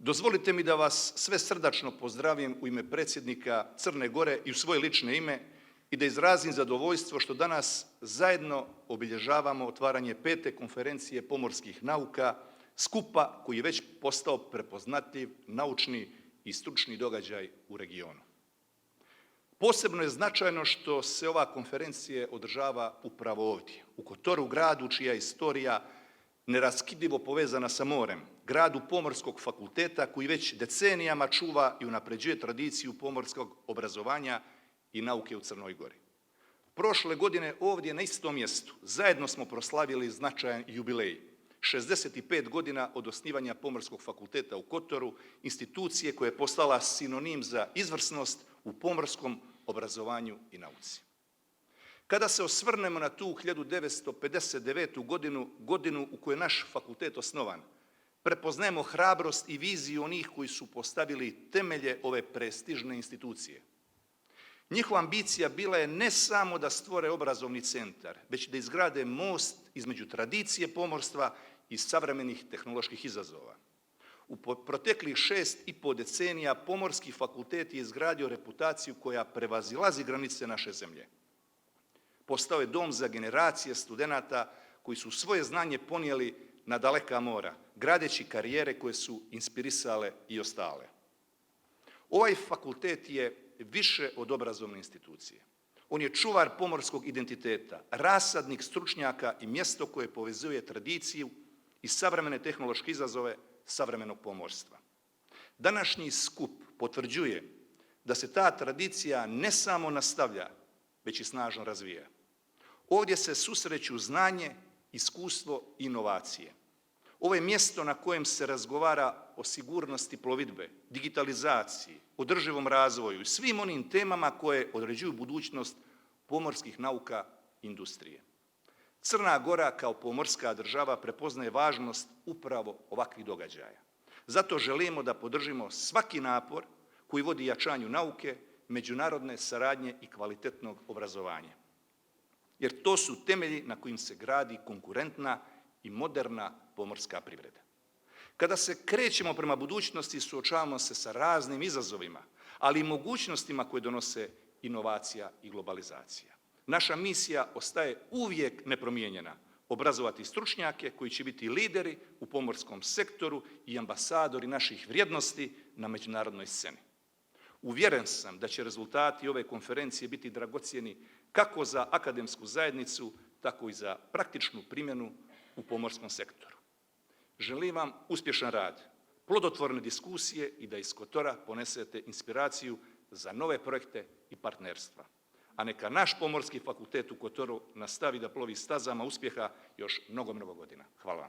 Dozvolite mi da vas sve srdačno pozdravim u ime predsjednika Crne Gore i u svoje lično ime i da izrazim zadovoljstvo što danas zajedno obilježavamo otvaranje 5. konferencije pomorskih nauka, skupa koji je već postao prepoznatljiv naučni i stručni događaj u regionu. Posebno je značajno što se ova konferencija održava upravo ovdje, u Kotoru, gradu čija je istorija neraskidivo povezana sa morem, gradu Pomorskog fakulteta koji već decenijama čuva i unapređuje tradiciju pomorskog obrazovanja i nauke u Crnoj Gori. Prošle godine ovdje na istom mjestu zajedno smo proslavili značajan jubilej, 65 godina od osnivanja Pomorskog fakulteta u Kotoru, institucije koja je postala sinonim za izvrsnost u pomorskom obrazovanju i nauci. Kada se osvrnemo na tu 1959. godinu u kojoj je naš fakultet osnovan, prepoznajemo hrabrost i viziju onih koji su postavili temelje ove prestižne institucije. Njihova ambicija bila je ne samo da stvore obrazovni centar, već da izgrade most između tradicije pomorstva i savremenih tehnoloških izazova. U proteklih 6,5 decenija Pomorski fakultet je izgradio reputaciju koja prevazilazi granice naše zemlje. Postao je dom za generacije studenata koji su svoje znanje ponijeli na daleka mora, gradeći karijere koje su inspirisale i ostale. Ovaj fakultet je više od obrazovne institucije. On je čuvar pomorskog identiteta, rasadnik stručnjaka i mjesto koje povezuje tradiciju i savremene tehnološke izazove savremenog pomorstva. Današnji skup potvrđuje da se ta tradicija ne samo nastavlja, već i snažno razvija. Ovdje se susreću znanje, iskustvo i inovacije. Ovo je mjesto na kojem se razgovara o sigurnosti plovidbe, digitalizaciji, održivom razvoju i svim onim temama koje određuju budućnost pomorskih nauka i industrije. Crna Gora kao pomorska država prepoznaje važnost upravo ovakvih događaja. Zato želimo da podržimo svaki napor koji vodi jačanju nauke, međunarodne saradnje i kvalitetnog obrazovanja. Jer to su temelji na kojim se gradi konkurentna i moderna pomorska privreda. Kada se krećemo prema budućnosti, suočavamo se sa raznim izazovima, ali i mogućnostima koje donose inovacija i globalizacija. Naša misija ostaje uvijek nepromijenjena, obrazovati stručnjake koji će biti lideri u pomorskom sektoru i ambasadori naših vrijednosti na međunarodnoj sceni. Uvjeren sam da će rezultati ove konferencije biti dragocjeni kako za akademsku zajednicu, tako i za praktičnu primjenu u pomorskom sektoru. Želim vam uspješan rad, plodotvorne diskusije i da iz Kotora ponesete inspiraciju za nove projekte i partnerstva. A neka naš Pomorski fakultet u Kotoru nastavi da plovi stazama uspjeha još mnogo godina. Hvala vam.